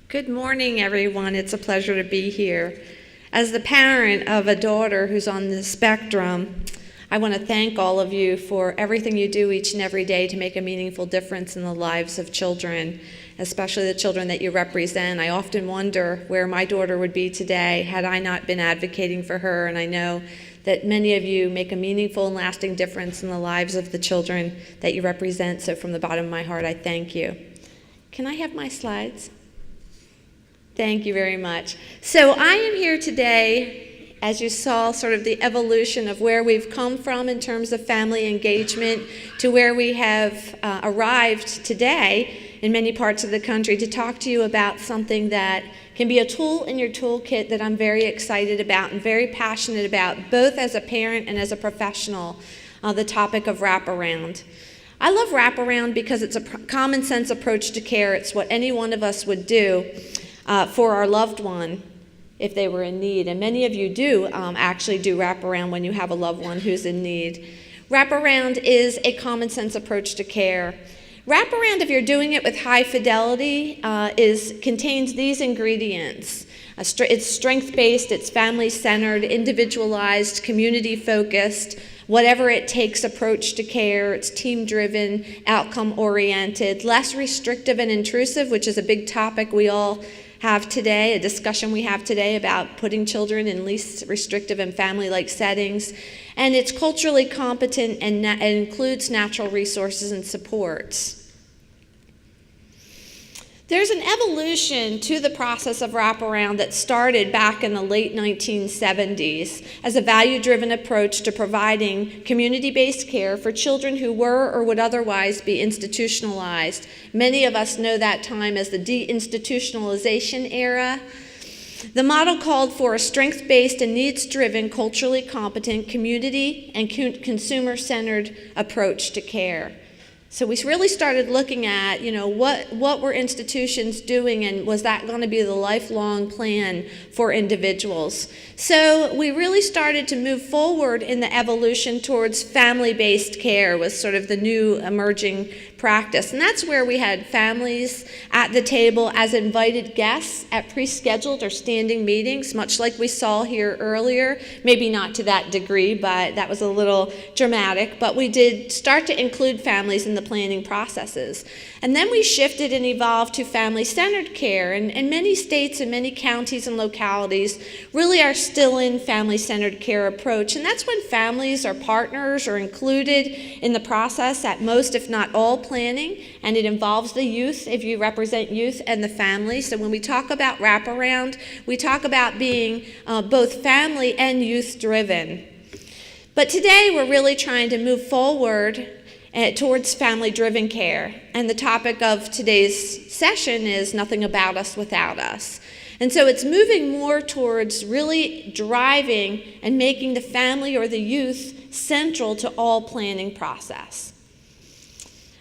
Good morning, everyone. It's a pleasure to be here. As the parent of a daughter who's on the spectrum, I want to thank all of you for everything you do each and every day to make a meaningful difference in the lives of children, especially the children that you represent. I often wonder where my daughter would be today had I not been advocating for her, and I know that many of you make a meaningful and lasting difference in the lives of the children that you represent. So from the bottom of my heart, I thank you. Can I have my slides? Thank you very much. So I am here today, as you saw, sort of the evolution of where we've come from in terms of family engagement to where we have arrived today in many parts of the country to talk to you about something that can be a tool in your toolkit that I'm very excited about and very passionate about, both as a parent and as a professional, the topic of wraparound. I love wraparound because it's a common sense approach to care. It's what any one of us would do for our loved one if they were in need. And many of you do actually do wraparound when you have a loved one who's in need. Wraparound is a common sense approach to care. Wraparound, if you're doing it with high fidelity, contains these ingredients. It's strength-based, it's family-centered, individualized, community-focused, whatever it takes approach to care. It's team-driven, outcome-oriented, less restrictive and intrusive, which is a big topic we all have today, a discussion we have today about putting children in least restrictive and family-like settings. And it's culturally competent and includes natural resources and supports. There's an evolution to the process of wraparound that started back in the late 1970s as a value-driven approach to providing community-based care for children who were or would otherwise be institutionalized. Many of us know that time as the deinstitutionalization era. The model called for a strength-based and needs-driven, culturally competent, community and consumer-centered approach to care. So we really started looking at, what were institutions doing, and was that going to be the lifelong plan for individuals? So we really started to move forward in the evolution towards family-based care was sort of the new emerging practice. And that's where we had families at the table as invited guests at pre-scheduled or standing meetings, much like we saw here earlier. Maybe not to that degree, but that was a little dramatic. But we did start to include families in the planning processes. And then we shifted and evolved to family-centered care. And many states and many counties and localities really are still in family-centered care approach. And that's when families or partners are included in the process at most, if not all, planning, and it involves the youth if you represent youth and the family. So when we talk about wraparound, we talk about being both family and youth driven. But today we're really trying to move forward towards family-driven care. And the topic of today's session is Nothing About Us Without Us. And so it's moving more towards really driving and making the family or the youth central to all planning process.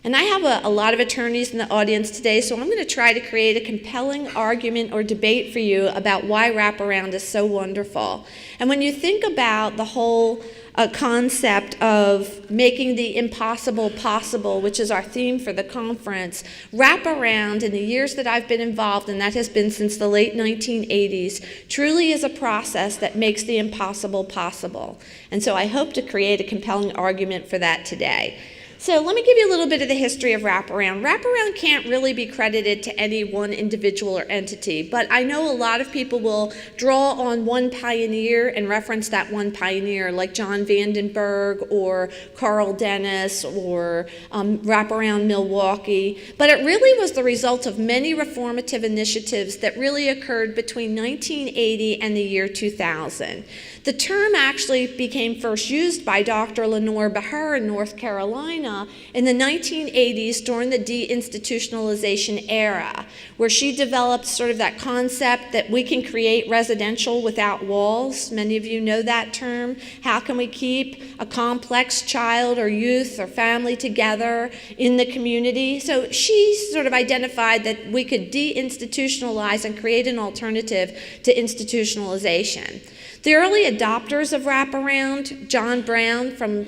And I have a lot of attorneys in the audience today, so I'm going to try to create a compelling argument or debate for you about why wraparound is so wonderful. And when you think about the whole concept of making the impossible possible, which is our theme for the conference, wraparound in the years that I've been involved, and that has been since the late 1980s, truly is a process that makes the impossible possible. And so I hope to create a compelling argument for that today. So let me give you a little bit of the history of wraparound. Wraparound can't really be credited to any one individual or entity, but I know a lot of people will draw on one pioneer and reference that one pioneer, like John Vandenberg or Carl Dennis or Wraparound Milwaukee. But it really was the result of many reformative initiatives that really occurred between 1980 and the year 2000. The term actually became first used by Dr. Lenore Behar in North Carolina in the 1980s during the deinstitutionalization era, where she developed sort of that concept that we can create residential without walls. Many of you know that term. How can we keep a complex child or youth or family together in the community? So she sort of identified that we could deinstitutionalize and create an alternative to institutionalization. The early adopters of wraparound, John Brown from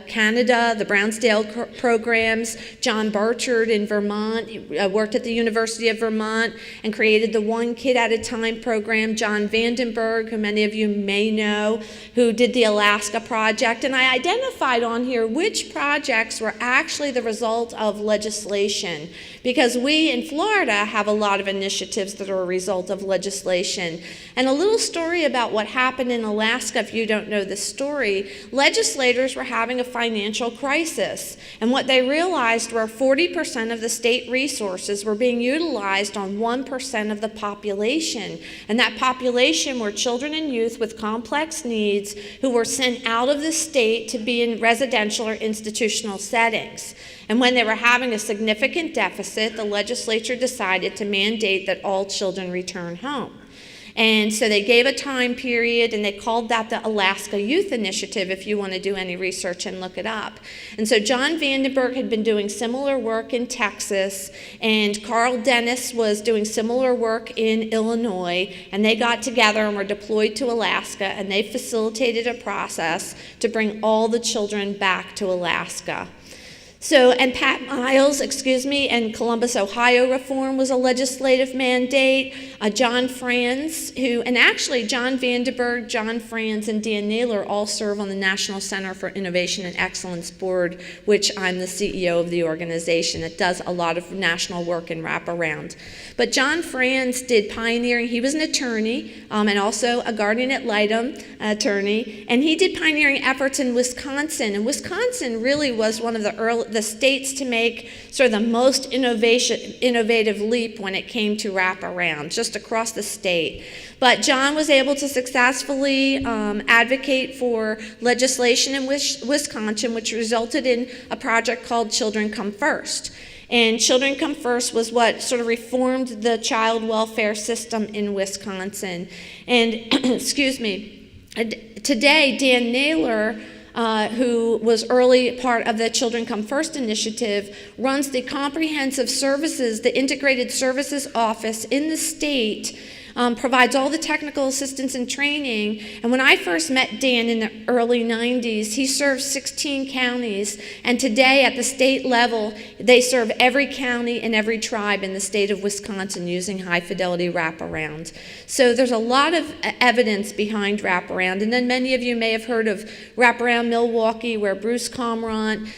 Canada, the Brownsdale programs, John Burchard in Vermont, he worked at the University of Vermont and created the One Kid at a Time program, John Vandenberg, who many of you may know, who did the Alaska project. And I identified on here which projects were actually the result of legislation, because we in Florida have a lot of initiatives that are a result of legislation. And a little story about what happened in Alaska, if you don't know the story, legislators were having a financial crisis. And what they realized were 40% of the state resources were being utilized on 1% of the population. And that population were children and youth with complex needs who were sent out of the state to be in residential or institutional settings. And when they were having a significant deficit, the legislature decided to mandate that all children return home. And so they gave a time period, and they called that the Alaska Youth Initiative, if you want to do any research and look it up. And so John Vandenberg had been doing similar work in Texas, and Carl Dennis was doing similar work in Illinois, and they got together and were deployed to Alaska, and they facilitated a process to bring all the children back to Alaska. So, and Pat Miles, and Columbus, Ohio reform was a legislative mandate. John Franz, and actually John Vandenberg, John Franz, and Dan Naylor all serve on the National Center for Innovation and Excellence Board, which I'm the CEO of the organization. It does a lot of national work and wraparound. But John Franz did pioneering. He was an attorney and also a guardian ad litem attorney, and he did pioneering efforts in Wisconsin. And Wisconsin really was one of the states to make sort of the most innovative leap when it came to wraparound, just across the state. But John was able to successfully advocate for legislation in Wisconsin, which resulted in a project called Children Come First. And Children Come First was what sort of reformed the child welfare system in Wisconsin. And, today, Dan Naylor, who was early part of the Children Come First initiative, runs the comprehensive services, the integrated services office in the state, provides all the technical assistance and training. And when I first met Dan in the early 90s, he served 16 counties. And today at the state level, they serve every county and every tribe in the state of Wisconsin using high fidelity wraparound. So there's a lot of evidence behind wraparound. And then many of you may have heard of Wraparound Milwaukee, where Bruce Comrant,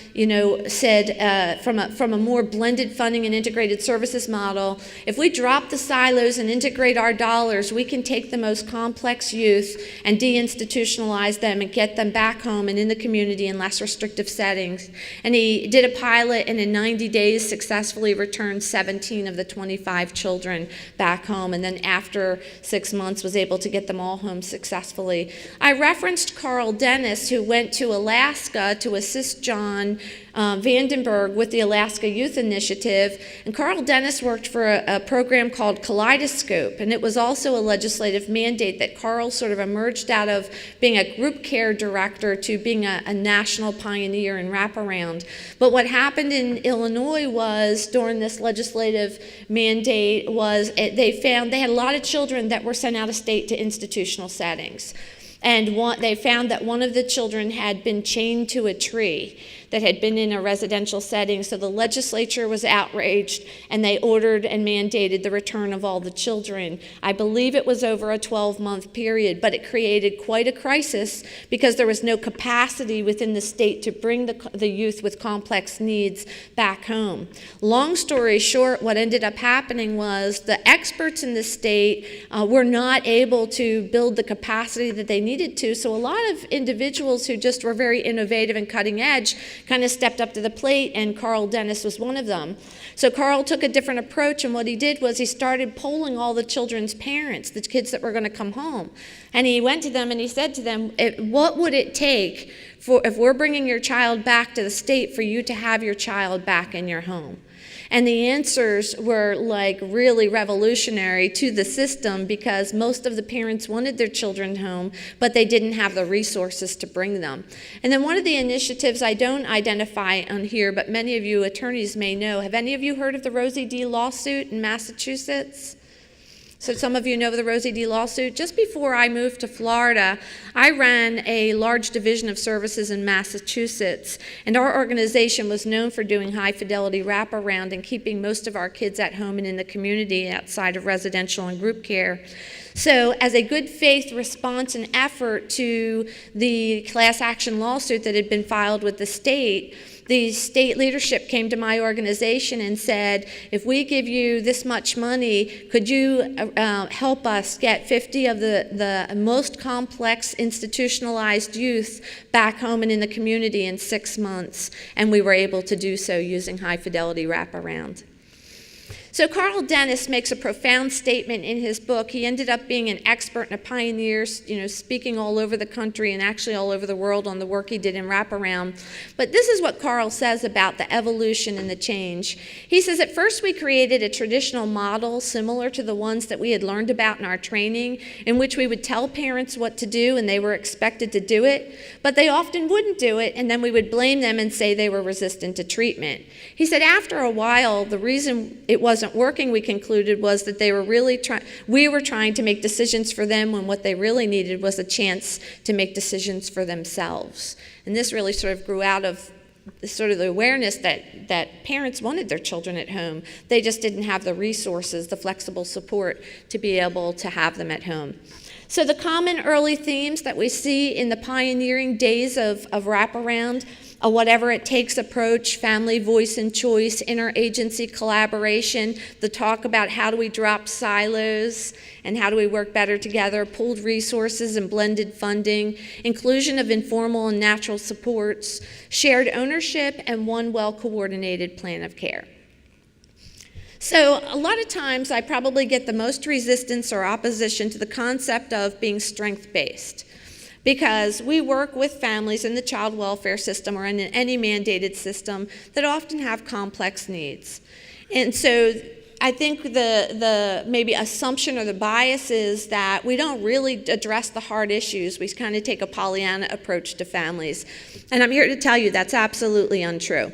said from a more blended funding and integrated services model, if we drop the silos and integrate our dollars, we can take the most complex youth and deinstitutionalize them and get them back home and in the community in less restrictive settings. And he did a pilot, and in 90 days successfully returned 17 of the 25 children back home, and then after 6 months was able to get them all home successfully. I referenced Carl Dennis, who went to Alaska to assist John Vandenberg with the Alaska Youth Initiative, and Carl Dennis worked for a program called Kaleidoscope, and it was also a legislative mandate that Carl sort of emerged out of being a group care director to being a national pioneer in wraparound. But what happened in Illinois was, during this legislative mandate, was they found they had a lot of children that were sent out of state to institutional settings. And they found that one of the children had been chained to a tree that had been in a residential setting. So the legislature was outraged, and they ordered and mandated the return of all the children. I believe it was over a 12-month period, but it created quite a crisis because there was no capacity within the state to bring the youth with complex needs back home. Long story short, what ended up happening was the experts in the state were not able to build the capacity that they needed to, so a lot of individuals who just were very innovative and cutting edge kind of stepped up to the plate, and Carl Dennis was one of them. So Carl took a different approach, and what he did was he started polling all the children's parents, the kids that were going to come home. And he went to them and he said to them, what would it take if we're bringing your child back to the state for you to have your child back in your home? And the answers were like really revolutionary to the system, because most of the parents wanted their children home, but they didn't have the resources to bring them. And then one of the initiatives I don't identify on here, but many of you attorneys may know, have any of you heard of the Rosie D. lawsuit in Massachusetts? So some of you know the Rosie D. lawsuit. Just before I moved to Florida, I ran a large division of services in Massachusetts, and our organization was known for doing high-fidelity wraparound and keeping most of our kids at home and in the community outside of residential and group care. So as a good faith response and effort to the class action lawsuit that had been filed with the state leadership came to my organization and said, if we give you this much money, could you help us get 50 of the most complex institutionalized youth back home and in the community in 6 months? And we were able to do so using high fidelity wraparound. So Carl Dennis makes a profound statement in his book. He ended up being an expert and a pioneer, speaking all over the country and actually all over the world on the work he did in wraparound. But this is what Carl says about the evolution and the change. He says, at first we created a traditional model similar to the ones that we had learned about in our training, in which we would tell parents what to do and they were expected to do it, but they often wouldn't do it, and then we would blame them and say they were resistant to treatment. He said after a while, the reason it wasn't working, we concluded, was that we were trying to make decisions for them when what they really needed was a chance to make decisions for themselves. And this really sort of grew out of sort of the awareness that parents wanted their children at home. They just didn't have the resources, the flexible support to be able to have them at home. So the common early themes that we see in the pioneering days of wraparound, a whatever it takes approach, family voice and choice, interagency collaboration, the talk about how do we drop silos and how do we work better together, pooled resources and blended funding, inclusion of informal and natural supports, shared ownership, and one well-coordinated plan of care. So a lot of times I probably get the most resistance or opposition to the concept of being strength-based, because we work with families in the child welfare system or in any mandated system that often have complex needs. And so I think the maybe assumption or the bias is that we don't really address the hard issues. We kind of take a Pollyanna approach to families. And I'm here to tell you that's absolutely untrue.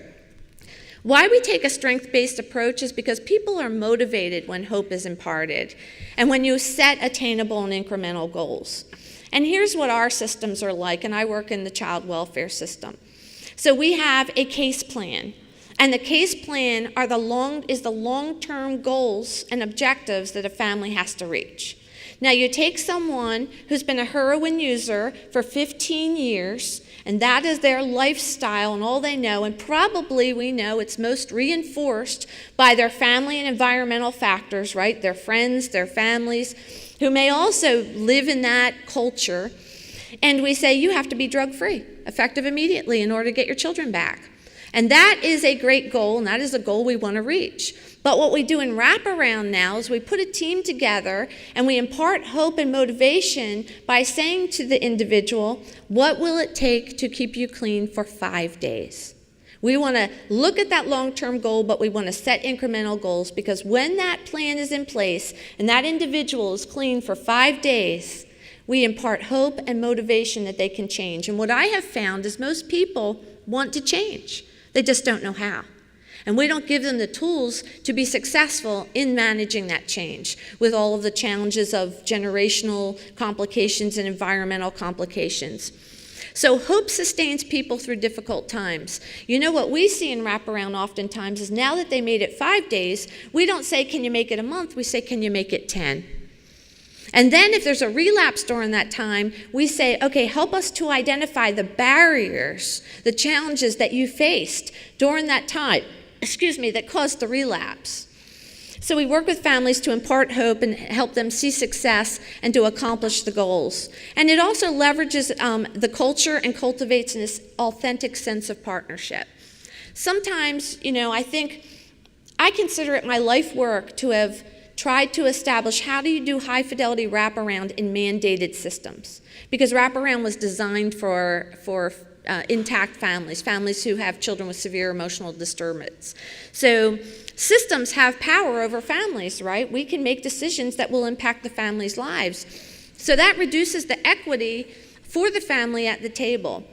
Why we take a strength-based approach is because people are motivated when hope is imparted and when you set attainable and incremental goals. And here's what our systems are like, and I work in the child welfare system. So we have a case plan, and the case plan is the long-term goals and objectives that a family has to reach. Now you take someone who's been a heroin user for 15 years, and that is their lifestyle and all they know, and probably we know it's most reinforced by their family and environmental factors, right? Their friends, their families, who may also live in that culture, and we say you have to be drug-free, effective immediately in order to get your children back. And that is a great goal, and that is a goal we want to reach. But what we do in wraparound now is we put a team together and we impart hope and motivation by saying to the individual, what will it take to keep you clean for 5 days? We want to look at that long-term goal, but we want to set incremental goals, because when that plan is in place and that individual is clean for 5 days, we impart hope and motivation that they can change. And what I have found is most people want to change. They just don't know how. And we don't give them the tools to be successful in managing that change with all of the challenges of generational complications and environmental complications. So hope sustains people through difficult times. You know what we see in wraparound oftentimes is now that they made it 5 days, we don't say, can you make it a month? We say, can you make it 10? And then if there's a relapse during that time, we say, okay, help us to identify the barriers, the challenges that you faced during that time, that caused the relapse. So we work with families to impart hope and help them see success and to accomplish the goals. And it also leverages the culture and cultivates this authentic sense of partnership. Sometimes, I consider it my life work to have tried to establish how do you do high fidelity wraparound in mandated systems. Because wraparound was designed for intact families who have children with severe emotional disturbance. So systems have power over families, right? We can make decisions that will impact the family's lives. So that reduces the equity for the family at the table.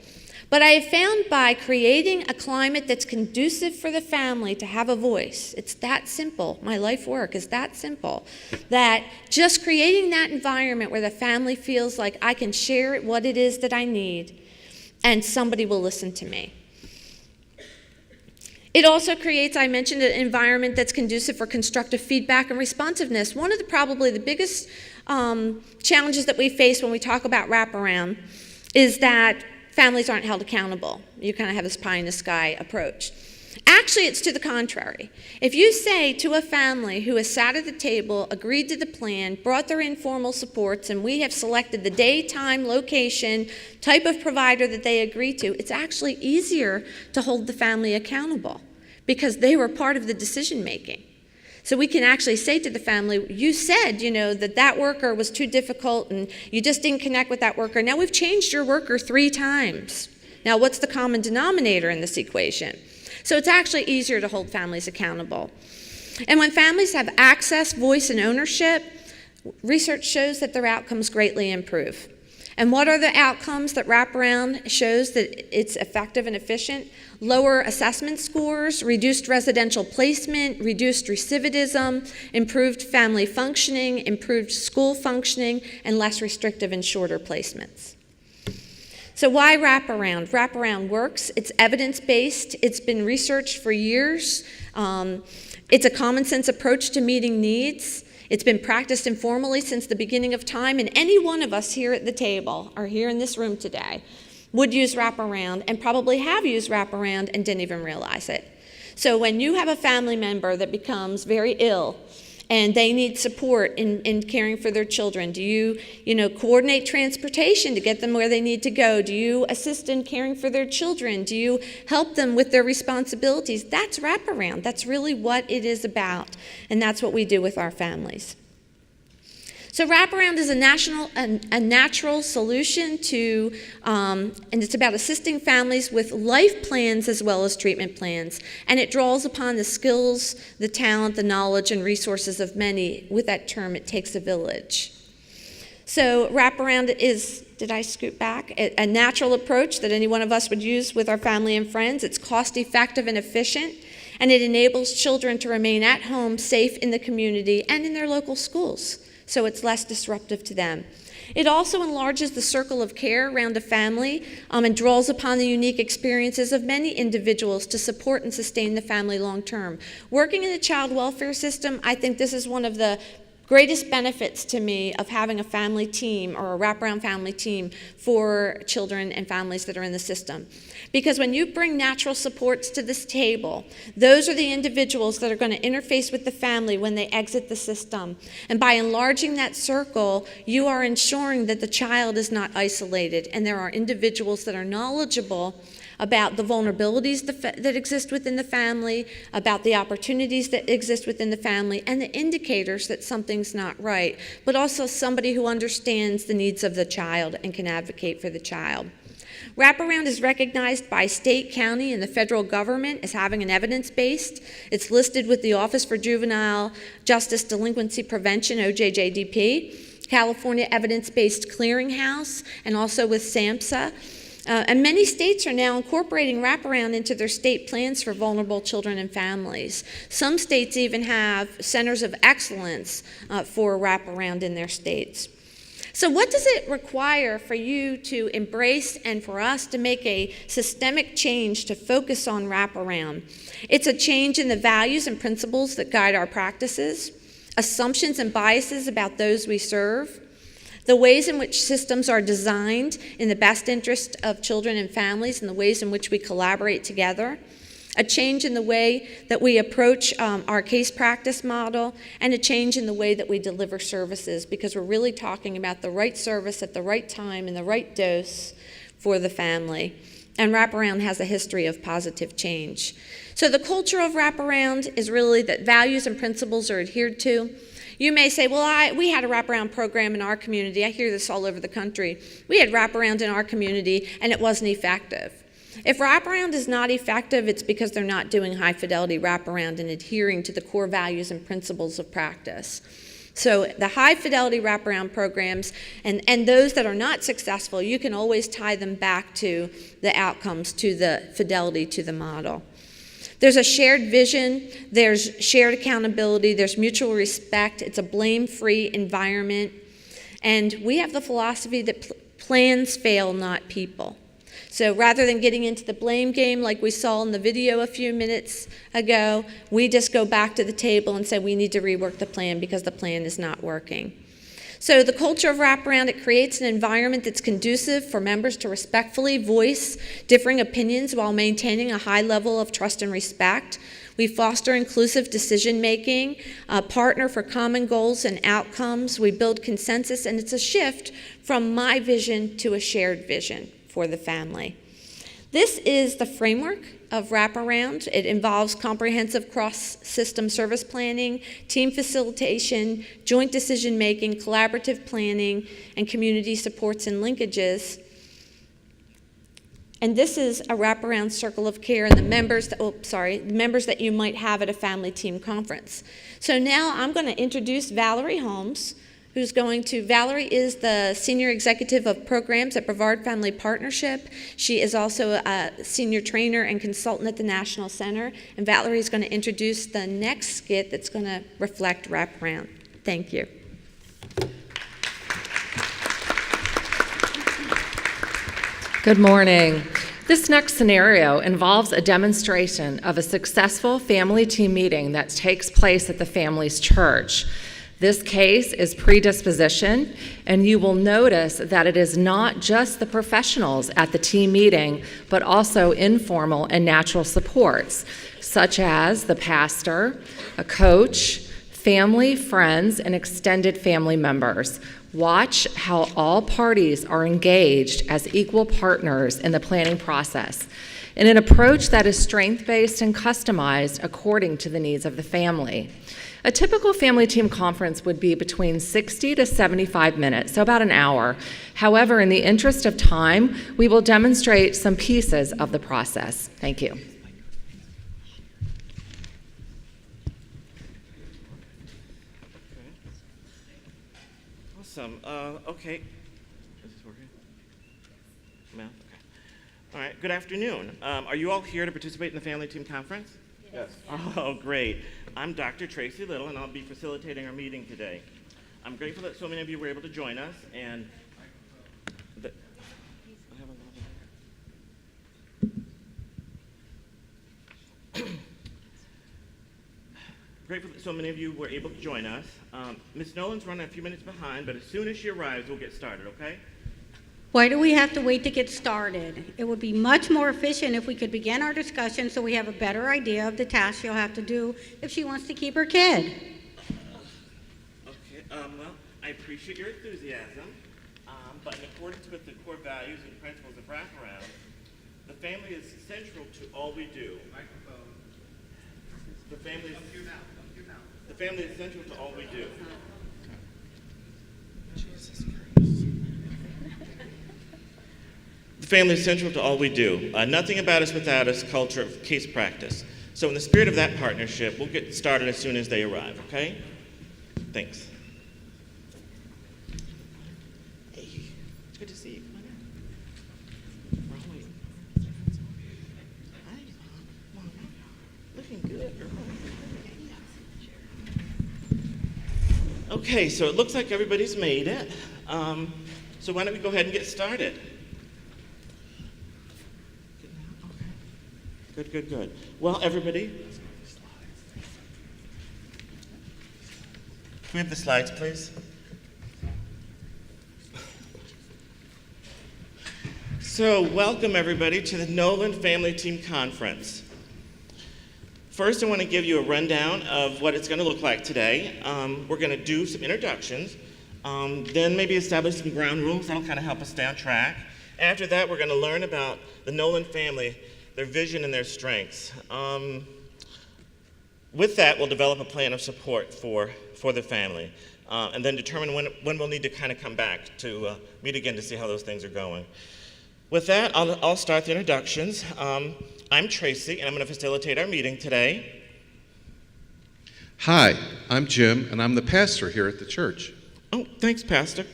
But I have found by creating a climate that's conducive for the family to have a voice, it's that simple, my life work is that simple, that just creating that environment where the family feels like I can share what it is that I need and somebody will listen to me. It also creates, I mentioned, an environment that's conducive for constructive feedback and responsiveness. One of probably the biggest challenges that we face when we talk about wraparound is that families aren't held accountable. You kind of have this pie-in-the-sky approach. Actually, it's to the contrary. If you say to a family who has sat at the table, agreed to the plan, brought their informal supports, and we have selected the day, time, location, type of provider that they agree to, it's actually easier to hold the family accountable because they were part of the decision-making. So we can actually say to the family, you said, that worker was too difficult and you just didn't connect with that worker. Now we've changed your worker 3 times. Now what's the common denominator in this equation? So it's actually easier to hold families accountable. And when families have access, voice, and ownership, research shows that their outcomes greatly improve. And what are the outcomes that wraparound shows that it's effective and efficient? Lower assessment scores, reduced residential placement, reduced recidivism, improved family functioning, improved school functioning, and less restrictive and shorter placements. So why wraparound? Wraparound works. It's evidence-based. It's been researched for years. It's a common sense approach to meeting needs. It's been practiced informally since the beginning of time, and any one of us here at the table or here in this room today would use wraparound and probably have used wraparound and didn't even realize it. So when you have a family member that becomes very ill and they need support in caring for their children, do you coordinate transportation to get them where they need to go? Do you assist in caring for their children? Do you help them with their responsibilities? That's wraparound. That's really what it is about, and that's what we do with our families. So wraparound is a natural solution to, and it's about assisting families with life plans as well as treatment plans. And it draws upon the skills, the talent, the knowledge, and resources of many. With that term, it takes a village. So wraparound is, did I scoot back? A natural approach that any one of us would use with our family and friends. It's cost-effective and efficient, and it enables children to remain at home, safe in the community, and in their local schools. So it's less disruptive to them. It also enlarges the circle of care around a family and draws upon the unique experiences of many individuals to support and sustain the family long term. Working in the child welfare system, I think this is one of the greatest benefits to me of having a family team or a wraparound family team for children and families that are in the system. Because when you bring natural supports to this table, those are the individuals that are going to interface with the family when they exit the system. And by enlarging that circle, you are ensuring that the child is not isolated and there are individuals that are knowledgeable about the vulnerabilities that exist within the family, about the opportunities that exist within the family, and the indicators that something's not right, but also somebody who understands the needs of the child and can advocate for the child. Wraparound is recognized by state, county, and the federal government as having an evidence-based. It's listed with the Office for Juvenile Justice Delinquency Prevention, OJJDP, California Evidence-Based Clearinghouse, and also with SAMHSA. And many states are now incorporating wraparound into their state plans for vulnerable children and families. Some states even have centers of excellence for wraparound in their states. So what does it require for you to embrace and for us to make a systemic change to focus on wraparound? It's a change in the values and principles that guide our practices, assumptions and biases about those we serve, the ways in which systems are designed in the best interest of children and families, and the ways in which we collaborate together, a change in the way that we approach our case practice model, and a change in the way that we deliver services, because we're really talking about the right service at the right time and the right dose for the family. And wraparound has a history of positive change. So the culture of wraparound is really that values and principles are adhered to. You may say, well, we had a wraparound program in our community. I hear this all over the country. We had wraparound in our community, and it wasn't effective. If wraparound is not effective, it's because they're not doing high-fidelity wraparound and adhering to the core values and principles of practice. So the high fidelity wraparound programs and those that are not successful, you can always tie them back to the outcomes, to the fidelity to the model. There's a shared vision, there's shared accountability, there's mutual respect, it's a blame-free environment, and we have the philosophy that plans fail, not people. So rather than getting into the blame game like we saw in the video a few minutes ago, we just go back to the table and say we need to rework the plan because the plan is not working. So the culture of wraparound, it creates an environment that's conducive for members to respectfully voice differing opinions while maintaining a high level of trust and respect. We foster inclusive decision-making, partner for common goals and outcomes. We build consensus, and it's a shift from my vision to a shared vision for the family. This is the framework of wraparound. It involves comprehensive cross-system service planning, team facilitation, joint decision-making, collaborative planning, and community supports and linkages. And this is a wraparound circle of care and the members that you might have at a family team conference. So now I'm going to introduce Valerie Holmes, Valerie is the Senior Executive of Programs at Brevard Family Partnership. She is also a Senior Trainer and Consultant at the National Center. And Valerie is going to introduce the next skit that's going to reflect wraparound. Thank you. Good morning. This next scenario involves a demonstration of a successful family team meeting that takes place at the family's church. This case is predisposition, and you will notice that it is not just the professionals at the team meeting, but also informal and natural supports, such as the pastor, a coach, family, friends, and extended family members. Watch how all parties are engaged as equal partners in the planning process, in an approach that is strength-based and customized according to the needs of the family. A typical family team conference would be between 60 to 75 minutes, so about an hour. However, in the interest of time, we will demonstrate some pieces of the process. Thank you. Awesome. Okay. Is this working? No? Okay. All right. Good afternoon. Are you all here to participate in the family team conference? Yes. Oh, great. I'm Dr. Tracy Little, and I'll be facilitating our meeting today. I'm grateful that so many of you were able to join us, and grateful that so many of you were able to join us. Ms. Nolan's running a few minutes behind, but as soon as she arrives, we'll get started, okay? Why do we have to wait to get started? It would be much more efficient if we could begin our discussion so we have a better idea of the task she'll have to do if she wants to keep her kid. Okay, well, I appreciate your enthusiasm, but in accordance with the core values and principles of wraparound, the family is central to all we do. The family is central to all we do. Jesus Christ. The family is central to all we do. Nothing about us without us culture of case practice. So in the spirit of that partnership, we'll get started as soon as they arrive, okay? Thanks. Hey, it's good to see you. Come on in. We're all waiting. Hi, Mom. Looking good, girl. Okay, so it looks like everybody's made it. So why don't we go ahead and get started? Good. Well, everybody, can we have the slides, please? So, welcome everybody to the Nolan Family Team Conference. First, I want to give you a rundown of what it's going to look like today. We're going to do some introductions, then maybe establish some ground rules that'll kind of help us stay on track. After that, we're going to learn about the Nolan family, their vision and their strengths. With that, we'll develop a plan of support for the family, and then determine when we'll need to kind of come back to meet again to see how those things are going. With that, I'll start the introductions. I'm Tracy, and I'm going to facilitate our meeting today. Hi, I'm Jim, and I'm the pastor here at the church. Oh, thanks, Pastor.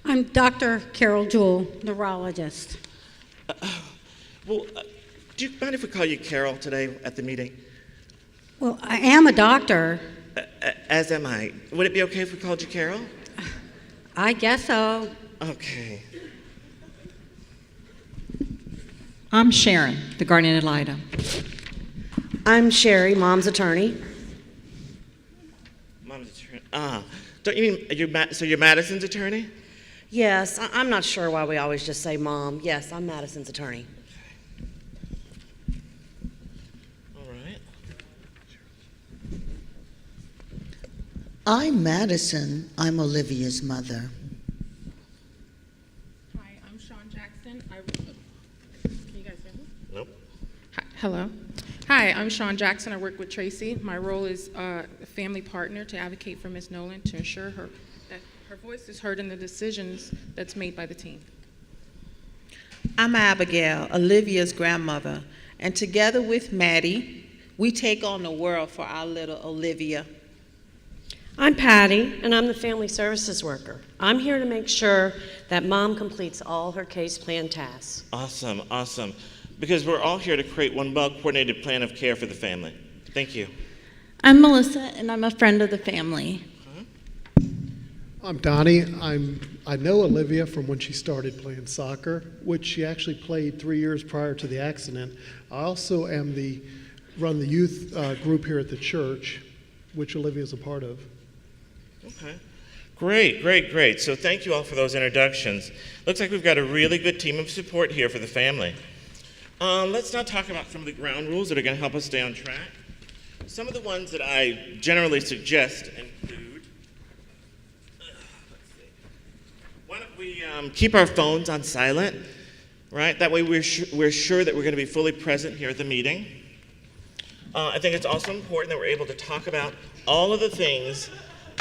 I'm Dr. Carol Jewell, neurologist. Well, do you mind if we call you Carol today at the meeting? Well, I am a doctor. As am I. Would it be okay if we called you Carol? I guess so. Okay. I'm Sharon, the guardian ad litem. I'm Sherry, Mom's attorney. Mom's attorney. Don't you mean you're Madison's attorney? Yes, I'm not sure why we always just say Mom. Yes, I'm Madison's attorney. All right. I'm Madison. I'm Olivia's mother. Hi, I'm Sean Jackson. Can you guys hear me? Nope. Hi, hello. Hi, I'm Sean Jackson. I work with Tracy. My role is a family partner to advocate for Ms. Nolan to ensure that her voice is heard in the decisions that's made by the team. I'm Abigail, Olivia's grandmother, and together with Maddie, we take on the world for our little Olivia. I'm Patty, and I'm the family services worker. I'm here to make sure that Mom completes all her case plan tasks. Awesome, awesome. Because we're all here to create one well-coordinated plan of care for the family. Thank you. I'm Melissa, and I'm a friend of the family. I'm Donnie. I know Olivia from when she started playing soccer, which she actually played 3 years prior to the accident. I also run the youth group here at the church, which Olivia is a part of. Okay. Great, great, great. So thank you all for those introductions. Looks like we've got a really good team of support here for the family. Let's now talk about some of the ground rules that are going to help us stay on track. Some of the ones that I generally suggest include, why don't we keep our phones on silent, right? That way we're sure that we're going to be fully present here at the meeting. I think it's also important that we're able to talk about all of the things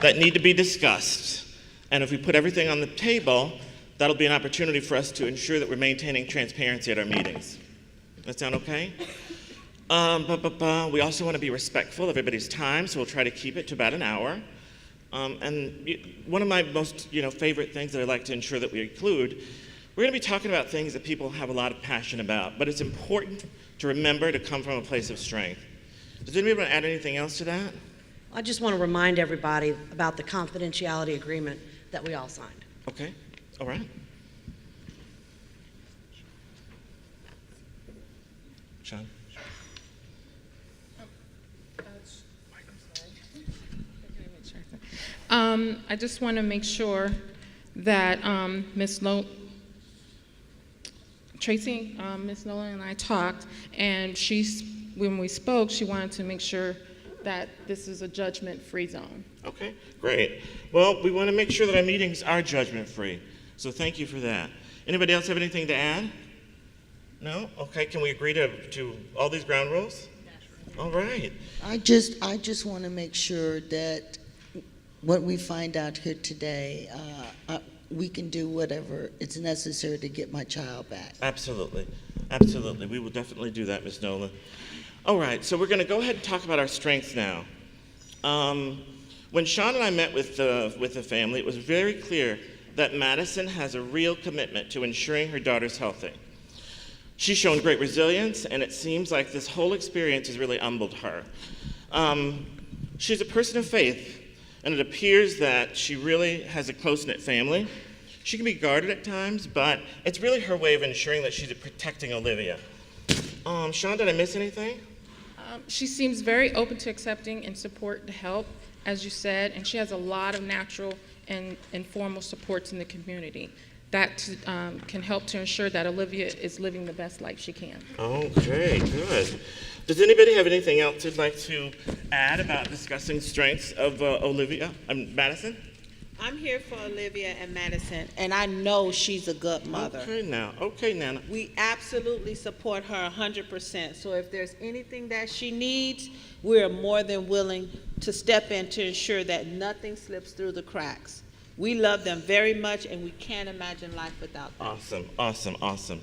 that need to be discussed. And if we put everything on the table, that'll be an opportunity for us to ensure that we're maintaining transparency at our meetings. That sound okay? We also want to be respectful of everybody's time, so we'll try to keep it to about an hour. And one of my most favorite things that I like to ensure that we include, we're going to be talking about things that people have a lot of passion about, but it's important to remember to come from a place of strength. Does anybody want to add anything else to that? I just want to remind everybody about the confidentiality agreement that we all signed. Okay, all right. Sean? I just want to make sure that Ms. Tracy, Ms. Nolan and I talked, and when we spoke, she wanted to make sure that this is a judgment-free zone. Okay, great. Well, we want to make sure that our meetings are judgment-free, so thank you for that. Anybody else have anything to add? No? Okay, can we agree to all these ground rules? All right. I just want to make sure that what we find out here today, we can do whatever it's necessary to get my child back. Absolutely. Absolutely. We will definitely do that, Ms. Nolan. All right, so we're going to go ahead and talk about our strengths now. When Sean and I met with the family, it was very clear that Madison has a real commitment to ensuring her daughter's healthy. She's shown great resilience, and it seems like this whole experience has really humbled her. She's a person of faith, and it appears that she really has a close-knit family. She can be guarded at times, but it's really her way of ensuring that she's protecting Olivia. Sean, did I miss anything? She seems very open to accepting and support to help, as you said, and she has a lot of natural and informal supports in the community that can help to ensure that Olivia is living the best life she can. Okay, good. Does anybody have anything else they'd like to add about discussing strengths of Madison? I'm here for Olivia and Madison, and I know she's a good mother. Okay, now. We absolutely support her 100%. So if there's anything that she needs, we're more than willing to step in to ensure that nothing slips through the cracks. We love them very much, and we can't imagine life without them. Awesome.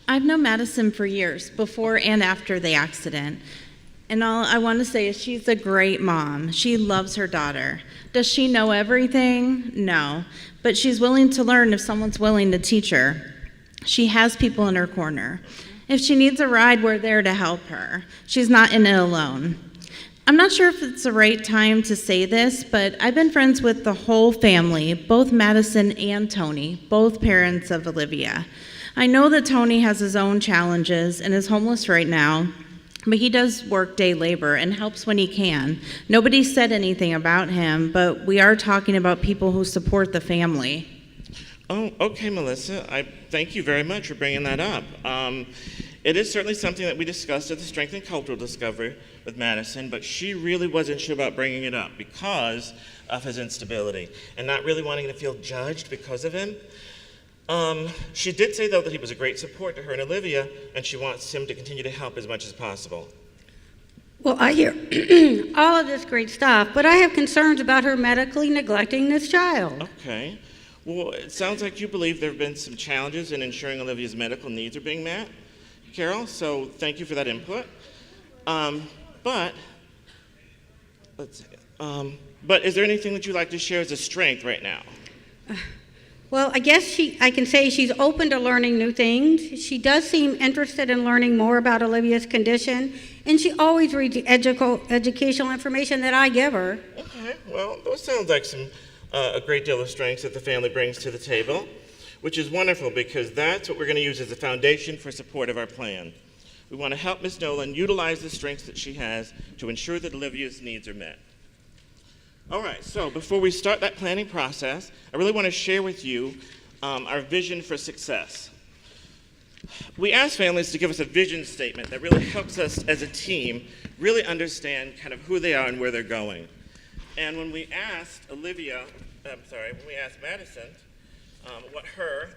I've known Madison for years, before and after the accident. And all I want to say is she's a great mom. She loves her daughter. Does she know everything? No. But she's willing to learn if someone's willing to teach her. She has people in her corner. If she needs a ride, we're there to help her. She's not in it alone. I'm not sure if it's the right time to say this, but I've been friends with the whole family, both Madison and Tony, both parents of Olivia. I know that Tony has his own challenges and is homeless right now, but he does work day labor and helps when he can. Nobody said anything about him, but we are talking about people who support the family. Oh, okay, Melissa. I thank you very much for bringing that up. It is certainly something that we discussed at the Strength and Cultural Discovery with Madison, but she really wasn't sure about bringing it up because of his instability and not really wanting to feel judged because of him. She did say, though, that he was a great support to her and Olivia, and she wants him to continue to help as much as possible. Well, I hear all of this great stuff, but I have concerns about her medically neglecting this child. Okay. Well, it sounds like you believe there have been some challenges in ensuring Olivia's medical needs are being met, Carol, so thank you for that input. But is there anything that you'd like to share as a strength right now? Well, I guess I can say she's open to learning new things. She does seem interested in learning more about Olivia's condition, and she always reads the educational information that I give her. Okay, well, those sounds like a great deal of strengths that the family brings to the table, which is wonderful because that's what we're going to use as a foundation for support of our plan. We want to help Ms. Nolan utilize the strengths that she has to ensure that Olivia's needs are met. All right, so before we start that planning process, I really want to share with you our vision for success. We asked families to give us a vision statement that really helps us as a team really understand kind of who they are and where they're going. And when we asked Madison what her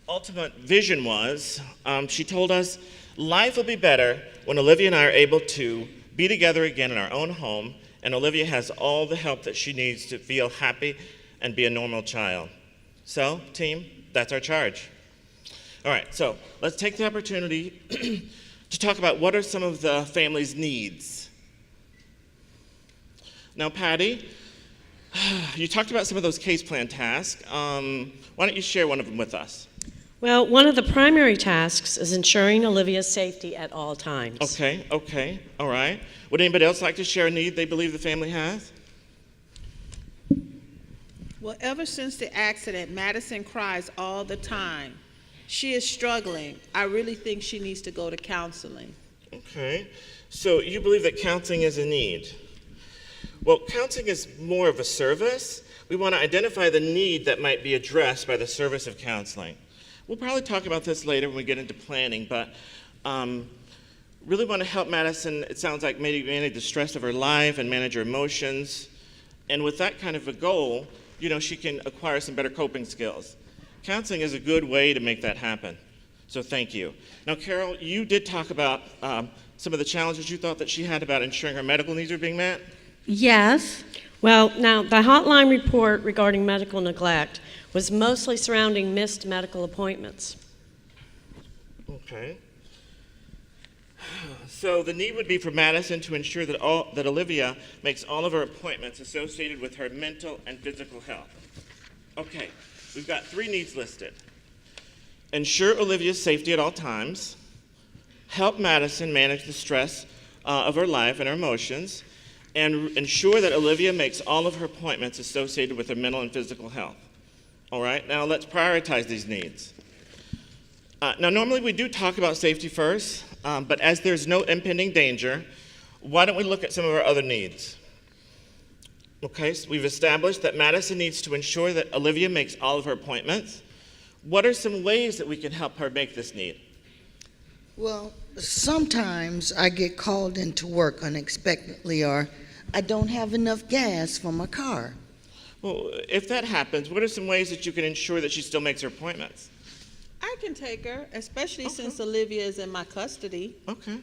ultimate vision was, she told us, life will be better when Olivia and I are able to be together again in our own home, and Olivia has all the help that she needs to feel happy and be a normal child. So, team, that's our charge. All right, so let's take the opportunity to talk about what are some of the family's needs. Now, Patty, you talked about some of those case plan tasks. Why don't you share one of them with us? Well, one of the primary tasks is ensuring Olivia's safety at all times. Okay, all right. Would anybody else like to share a need they believe the family has? Well, ever since the accident, Madison cries all the time. She is struggling. I really think she needs to go to counseling. Okay, so you believe that counseling is a need. Well, counseling is more of a service. We want to identify the need that might be addressed by the service of counseling. We'll probably talk about this later when we get into planning, but really want to help Madison, it sounds like, maybe manage the stress of her life and manage her emotions. And with that kind of a goal, she can acquire some better coping skills. Counseling is a good way to make that happen. So thank you. Now, Carol, you did talk about some of the challenges you thought that she had about ensuring her medical needs are being met. Yes. Well, now, the hotline report regarding medical neglect was mostly surrounding missed medical appointments. Okay. So the need would be for Madison to ensure that Olivia makes all of her appointments associated with her mental and physical health. Okay, we've got 3 needs listed. Ensure Olivia's safety at all times, help Madison manage the stress of her life and her emotions, and ensure that Olivia makes all of her appointments associated with her mental and physical health. All right, now let's prioritize these needs. Now, normally we do talk about safety first, but as there's no impending danger, why don't we look at some of our other needs? Okay, so we've established that Madison needs to ensure that Olivia makes all of her appointments. What are some ways that we can help her make this need? Well, sometimes I get called into work unexpectedly, or I don't have enough gas for my car. Well, if that happens, what are some ways that you can ensure that she still makes her appointments? I can take her, especially since Olivia is in my custody. Okay.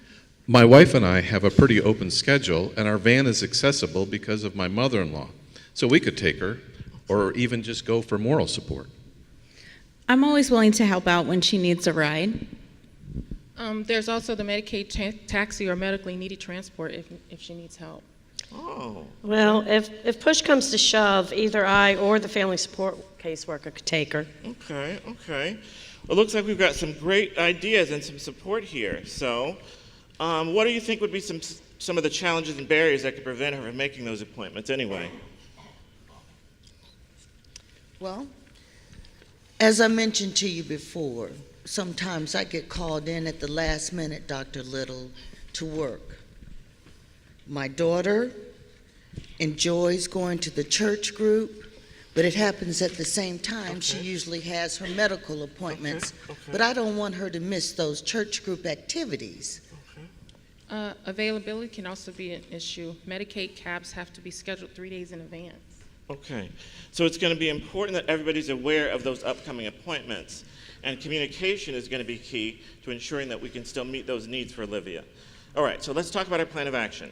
My wife and I have a pretty open schedule, and our van is accessible because of my mother-in-law. So we could take her, or even just go for moral support. I'm always willing to help out when she needs a ride. There's also the Medicaid taxi or medically needed transport if she needs help. Oh. Well, if push comes to shove, either I or the family support caseworker could take her. Okay, okay. Well, it looks like we've got some great ideas and some support here. So, what do you think would be some of the challenges and barriers that could prevent her from making those appointments anyway? Well, as I mentioned to you before, sometimes I get called in at the last minute, Dr. Little, to work. My daughter enjoys going to the church group, but it happens at the same time. She usually has her medical appointments, but I don't want her to miss those church group activities. Availability can also be an issue. Medicaid cabs have to be scheduled 3 days in advance. Okay, so it's going to be important that everybody's aware of those upcoming appointments, and communication is going to be key to ensuring that we can still meet those needs for Olivia. All right, so let's talk about our plan of action.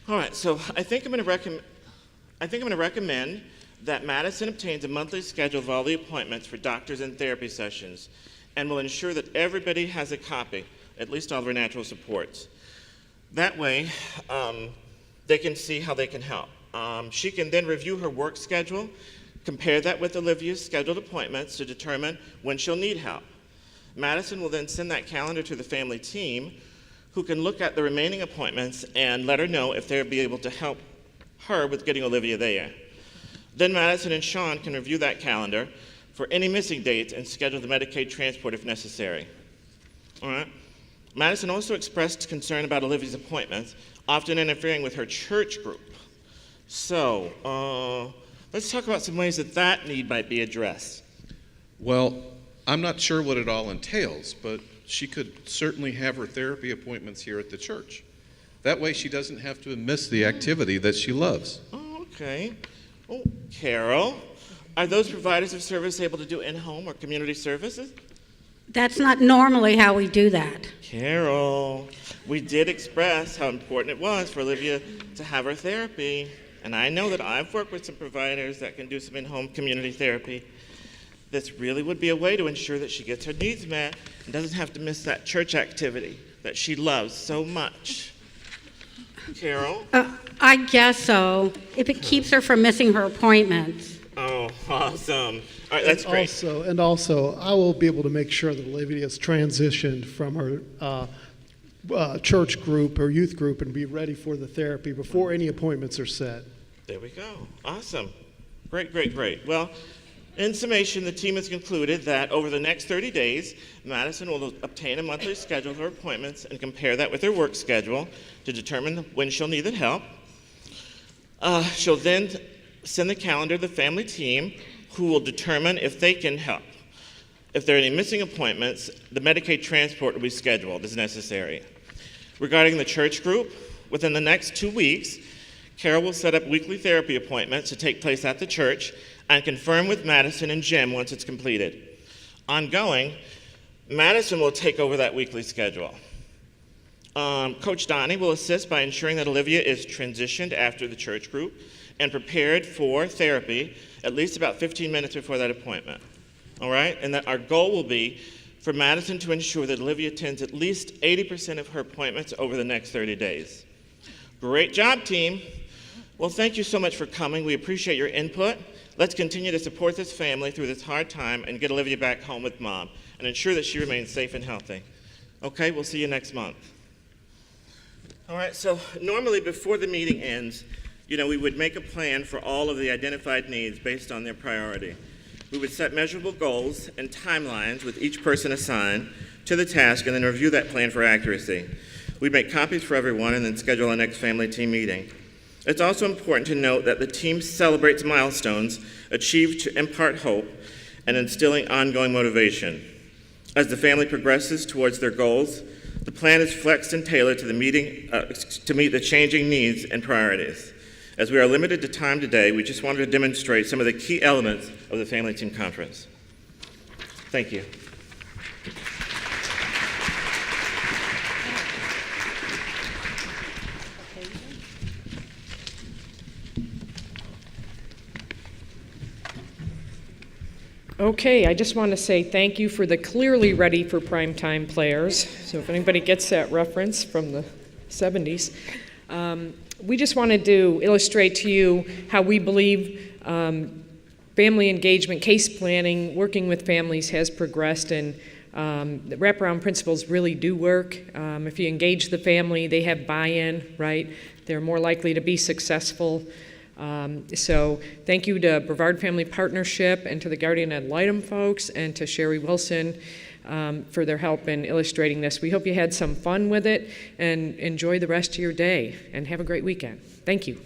All right, so I think I'm going to recommend that Madison obtains a monthly schedule of all the appointments for doctors and therapy sessions, and will ensure that everybody has a copy, at least all of our natural supports. That way, they can see how they can help. She can then review her work schedule, compare that with Olivia's scheduled appointments to determine when she'll need help. Madison will then send that calendar to the family team, who can look at the remaining appointments and let her know if they'll be able to help her with getting Olivia there. Then Madison and Sean can review that calendar for any missing dates and schedule the Medicaid transport if necessary. All right? Madison also expressed concern about Olivia's appointments, often interfering with her church group. So, let's talk about some ways that need might be addressed. Well, I'm not sure what it all entails, but she could certainly have her therapy appointments here at the church. That way she doesn't have to miss the activity that she loves. Oh, okay. Oh, Carol, are those providers of service able to do in-home or community services? That's not normally how we do that. Carol, we did express how important it was for Olivia to have her therapy. And I know that I've worked with some providers that can do some in-home community therapy. This really would be a way to ensure that she gets her needs met and doesn't have to miss that church activity that she loves so much. Carol? I guess so, if it keeps her from missing her appointments. Oh, awesome. All right, that's great. Also, I will be able to make sure that Olivia is transitioned from her church group or youth group and be ready for the therapy before any appointments are set. There we go. Awesome. Great, great, great. Well, in summation, the team has concluded that over the next 30 days, Madison will obtain a monthly schedule of her appointments and compare that with her work schedule to determine when she'll need the help. She'll then send the calendar to the family team, who will determine if they can help. If there are any missing appointments, the Medicaid transport will be scheduled as necessary. Regarding the church group, within the next 2 weeks, Carol will set up weekly therapy appointments to take place at the church and confirm with Madison and Jim once it's completed. Ongoing, Madison will take over that weekly schedule. Coach Donnie will assist by ensuring that Olivia is transitioned after the church group and prepared for therapy at least about 15 minutes before that appointment. All right? And that our goal will be for Madison to ensure that Olivia attends at least 80% of her appointments over the next 30 days. Great job, team. Well, thank you so much for coming. We appreciate your input. Let's continue to support this family through this hard time and get Olivia back home with Mom and ensure that she remains safe and healthy. Okay, we'll see you next month. All right, so normally before the meeting ends, we would make a plan for all of the identified needs based on their priority. We would set measurable goals and timelines with each person assigned to the task and then review that plan for accuracy. We'd make copies for everyone and then schedule our next family team meeting. It's also important to note that the team celebrates milestones achieved to impart hope and instilling ongoing motivation. As the family progresses towards their goals, the plan is flexed and tailored to the meeting to meet the changing needs and priorities. As we are limited to time today, we just wanted to demonstrate some of the key elements of the Family Team Conference. Thank you. Okay, I just want to say thank you for the clearly ready for primetime players. So if anybody gets that reference from the 70s, we just wanted to illustrate to you how we believe family engagement, case planning, working with families has progressed, and the wraparound principles really do work. If you engage the family, they have buy-in, right? They're more likely to be successful. So thank you to Brevard Family Partnership and to the Guardian Ad Litem folks and to Sherry Wilson for their help in illustrating this. We hope you had some fun with it and enjoy the rest of your day and have a great weekend. Thank you.